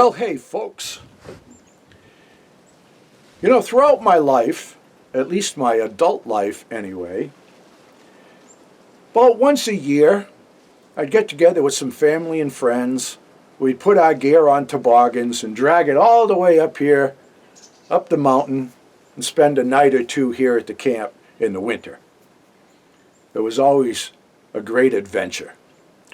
Well, hey, folks. You know, throughout my life, at least my adult life anyway, about once a year, I'd get together with some family and friends. We'd put our gear on toboggans and drag it all the way up here, up the mountain, and spend a night or two here at the camp in the winter. It was always a great adventure,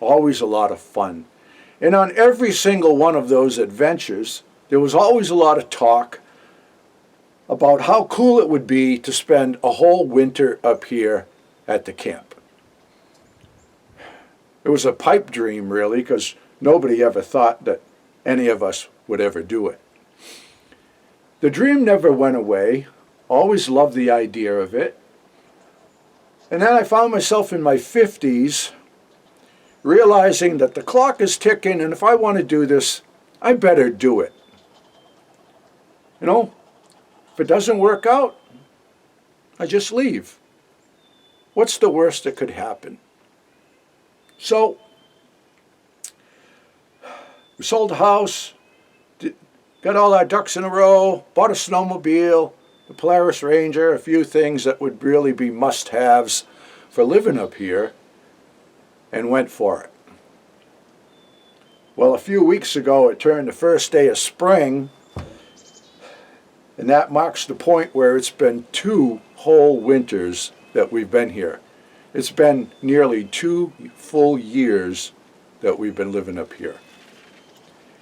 always a lot of fun. And on every single one of those adventures, there was always a lot of talk about how cool it would be to spend a whole winter up here at the camp. It was a pipe dream, really, because nobody ever thought that any of us would ever do it. The dream never went away. Always loved the idea of it. And then I found myself in my 50s realizing that the clock is ticking, and if I want to do this, I better do it. You know, if it doesn't work out, I just leave. What's the worst that could happen? So, we sold the house, got all our ducks in a row, bought a snowmobile, the Polaris Ranger, a few things that would really be must-haves for living up here, and went for it. Well, a few weeks ago, it turned the first day of spring, and that marks the point where it's been 2 whole winters that we've been here. It's been nearly 2 full years that we've been living up here.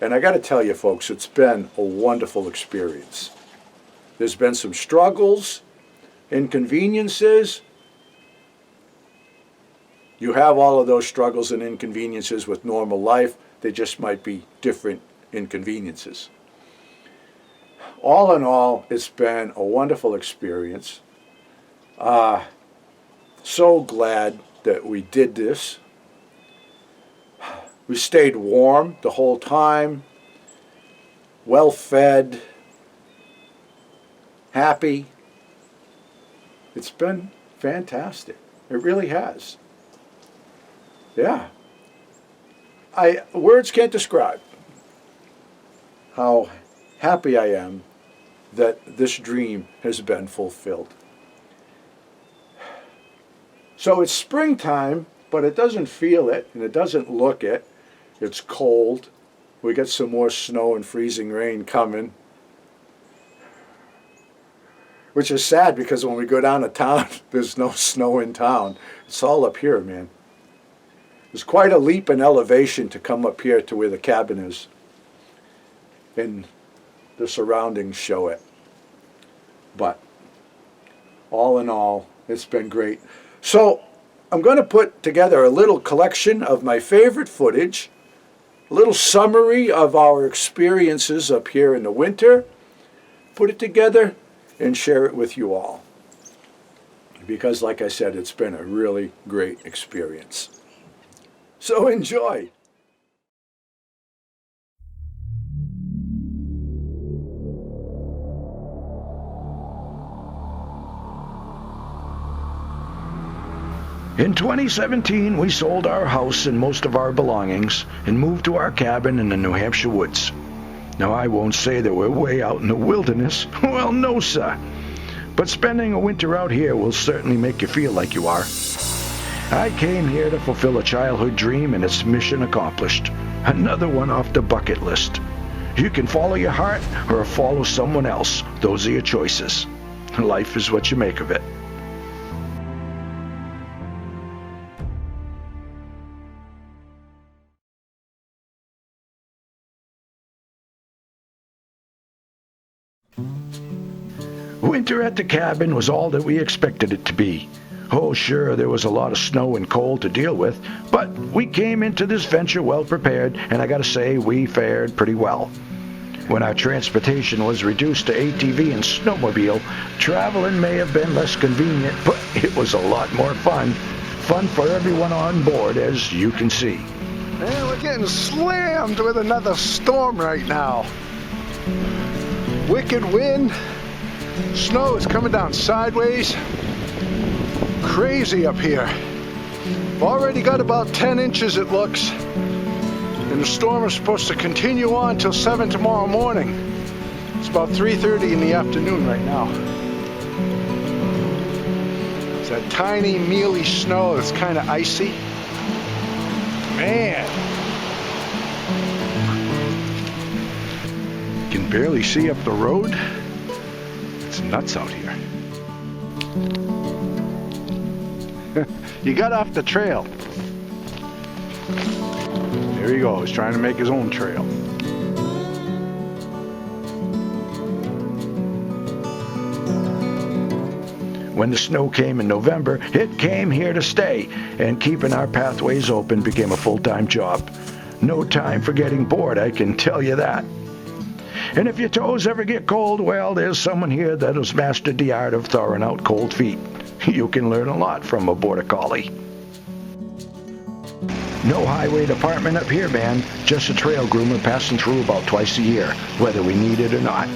And I got to tell you, folks, it's been a wonderful experience. There's been some struggles, inconveniences. You have all of those struggles and inconveniences with normal life. They just might be different inconveniences. All in all, it's been a wonderful experience. So glad that we did this. We stayed warm the whole time, well fed, happy. It's been fantastic. It really has. Yeah. Words can't describe how happy I am that this dream has been fulfilled. So it's springtime, but it doesn't feel it, and it doesn't look it. It's cold. We got some more snow and freezing rain coming, which is sad because when we go down to town, there's no snow in town. It's all up here, man. There's quite a leap in elevation to come up here to where the cabin is, and the surroundings show it. But all in all, it's been great. So I'm going to put together a little collection of my favorite footage, a little summary of our experiences up here in the winter, put it together and share it with you all. Because like I said, it's been a really great experience. So enjoy. In 2017, we sold our house and most of our belongings and moved to our cabin in the New Hampshire woods. Now, I won't say that we're way out in the wilderness. Well, no, sir. But spending a winter out here will certainly make you feel like you are. I came here to fulfill a childhood dream, and it's mission accomplished. Another one off the bucket list. You can follow your heart or follow someone else. Those are your choices. Life is what you make of it. Winter at the cabin was all that we expected it to be. Oh, sure, there was a lot of snow and cold to deal with, but we came into this venture well prepared, and I gotta say, we fared pretty well. When our transportation was reduced to ATV and snowmobile, traveling may have been less convenient, but it was a lot more fun. Fun for everyone on board, as you can see. Man, we're getting slammed with another storm right now. Wicked wind. Snow is coming down sideways. Crazy up here. Already got about 10 inches it looks. And the storm is supposed to continue on till 7 tomorrow morning. It's about 3:30 in the afternoon right now. It's that tiny, mealy snow that's kind of icy. Man. You can barely see up the road. It's nuts out here. You got off the trail. There he goes, trying to make his own trail. When the snow came in November, it came here to stay, and keeping our pathways open became a full-time job. No time for getting bored, I can tell you that. And if your toes ever get cold, well, there's someone here that has mastered the art of thawing out cold feet. You can learn a lot from a border collie. No highway department up here, man. Just a trail groomer passing through about twice a year, whether we need it or not.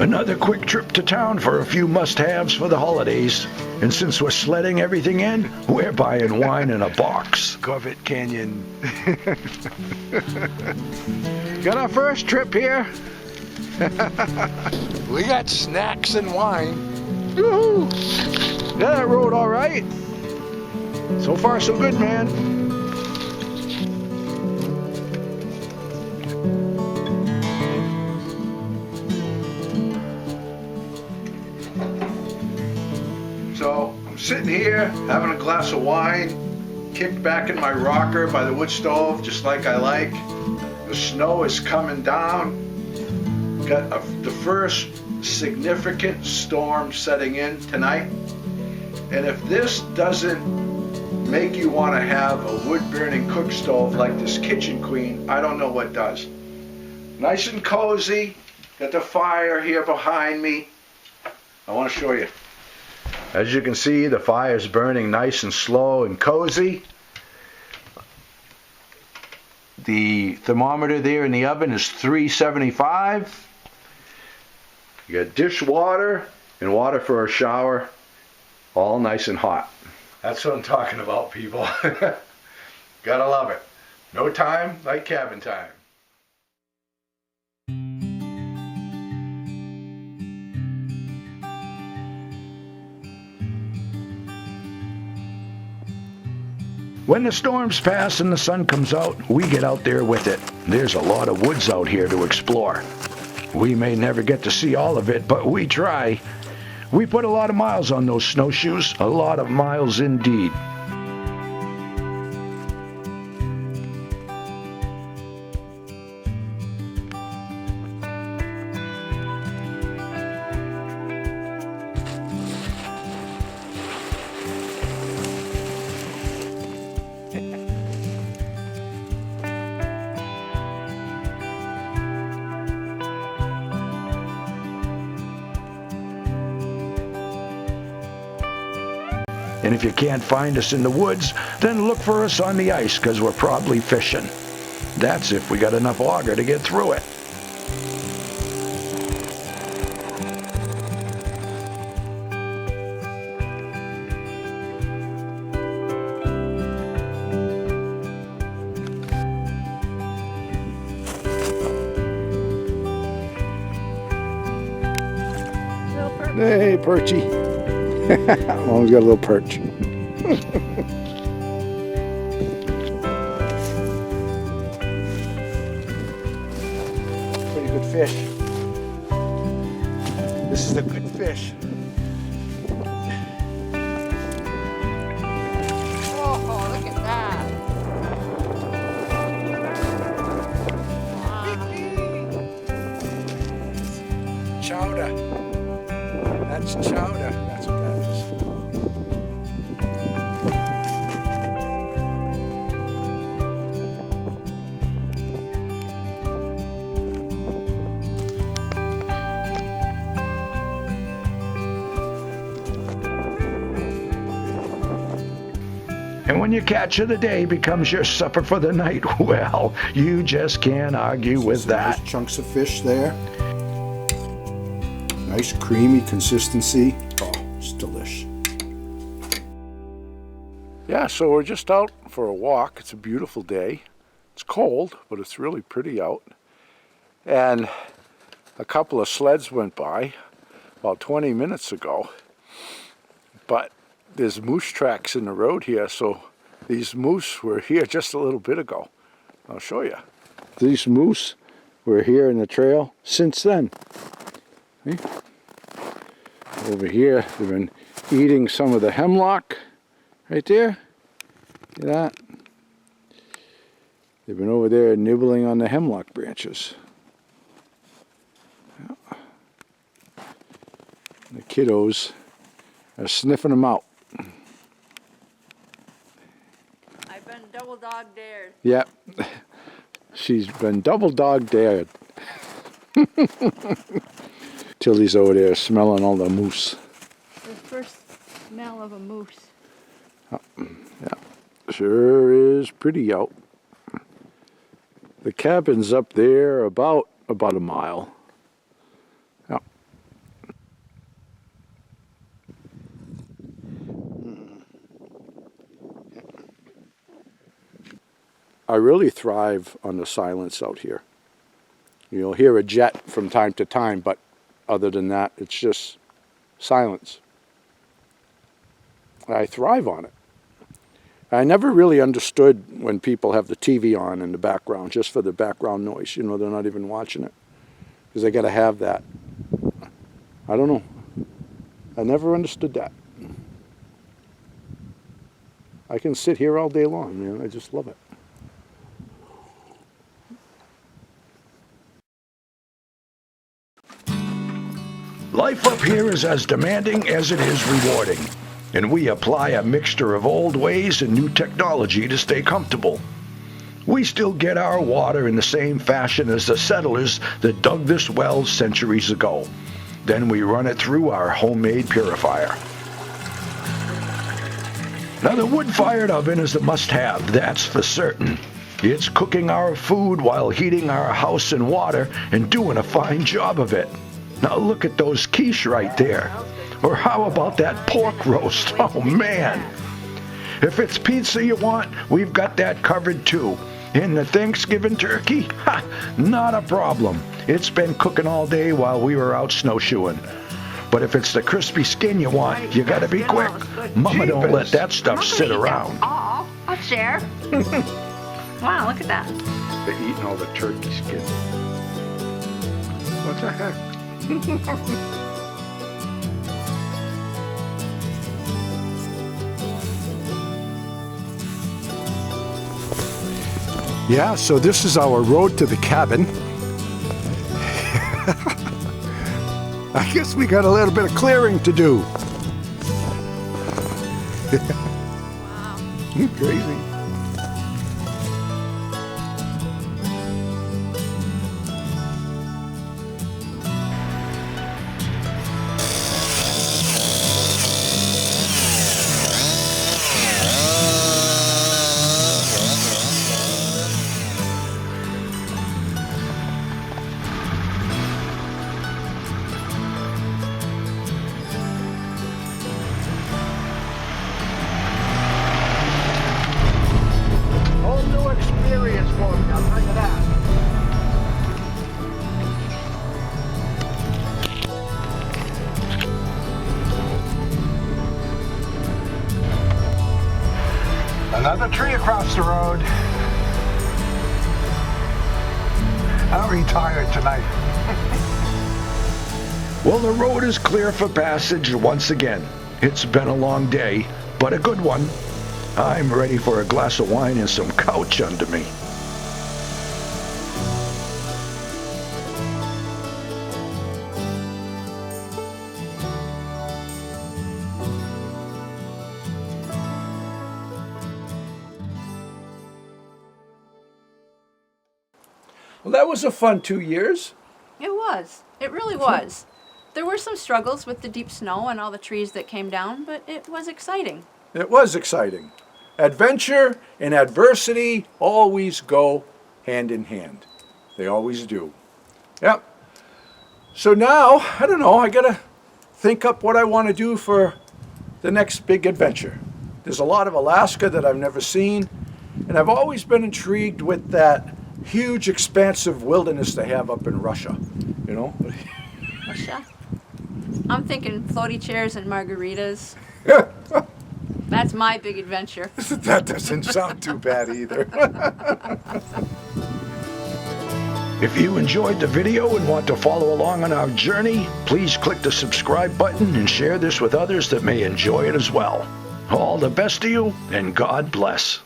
Another quick trip to town for a few must-haves for the holidays. And since we're sledding everything in, we're buying wine in a box. Corvette Canyon. Got our first trip here. We got snacks and wine. Woohoo! Yeah, that road all right. So far, so good, man. So, I'm sitting here, having a glass of wine, kicked back in my rocker by the wood stove, just like I like. The snow is coming down. Got the first significant storm setting in tonight. And if this doesn't make you want to have a wood-burning cook stove like this Kitchen Queen, I don't know what does. Nice and cozy. Got the fire here behind me. I want to show you. As you can see, the fire is burning nice and slow and cozy. The thermometer there in the oven is 375. You got dishwater and water for a shower, all nice and hot. That's what I'm talking about, people. Gotta love it. No time like cabin time. When the storms pass and the sun comes out, we get out there with it. There's a lot of woods out here to explore. We may never get to see all of it, but we try. We put a lot of miles on those snowshoes, a lot of miles indeed. And if you can't find us in the woods, then look for us on the ice, because we're probably fishing. That's if we got enough auger to get through it. Hey, Perchy. Always got a little perch. Pretty good fish. This is a good fish. Oh, look at that. Chowder. That's chowder. That's what that is. And when your catch of the day becomes your supper for the night, well, you just can't argue with that. Nice chunks of fish there. Nice creamy consistency. Oh, it's delish. Yeah, so we're just out for a walk. It's a beautiful day. It's cold, but it's really pretty out. And a couple of sleds went by about 20 minutes ago. But there's moose tracks in the road here, so these moose were here just a little bit ago. I'll show you. These moose were here in the trail since then. See? Over here, they've been eating some of the hemlock right there. See that? They've been over there nibbling on the hemlock branches. Yeah. The kiddos are sniffing them out. I've been double dog dared. Yep. She's been double dog dared. Tilly's over there smelling all the moose. The first smell of a moose. Oh, yeah. Sure is pretty out. The cabin's up there about a mile. Yeah. I really thrive on the silence out here. You'll hear a jet from time to time, but other than that, it's just silence. I thrive on it. I never really understood when people have the TV on in the background, just for the background noise. You know, they're not even watching it, because they got to have that. I don't know. I never understood that. I can sit here all day long, man. I just love it. Life up here is as demanding as it is rewarding, and we apply a mixture of old ways and new technology to stay comfortable. We still get our water in the same fashion as the settlers that dug this well centuries ago. Then we run it through our homemade purifier. Now, the wood-fired oven is a must-have, that's for certain. It's cooking our food while heating our house and water and doing a fine job of it. Now look at those quiche right there. Or how about that pork roast? Oh man! If it's pizza you want, we've got that covered too. And the Thanksgiving turkey? Ha! Not a problem. It's been cooking all day while we were out snowshoeing. But if it's the crispy skin you want, you gotta be quick. Mama don't let that stuff sit around. All. I'll share. Wow, look at that. They're eating all the turkey skin. What the heck? Yeah, so this is our road to the cabin. I guess we got a little bit of clearing to do. Wow. Crazy. Experience for me, I'll tell you that. Another tree across the road. I'm retired tonight. Well, the road is clear for passage once again. It's been a long day, but a good one. I'm ready for a glass of wine and some couch under me. Well, that was a fun 2 years. It was. It really was. There were some struggles with the deep snow and all the trees that came down, but it was exciting. It was exciting. Adventure and adversity always go hand in hand. They always do. Yep. So now, I don't know, I gotta think up what I want to do for the next big adventure. There's a lot of Alaska that I've never seen, And I've always been intrigued with that huge, expansive wilderness they have up in Russia, you know? Russia. I'm thinking floaty chairs and margaritas. That's my big adventure. That doesn't sound too bad either. If you enjoyed the video and want to follow along on our journey, please click the subscribe button and share this with others that may enjoy it as well. All the best to you, and God bless.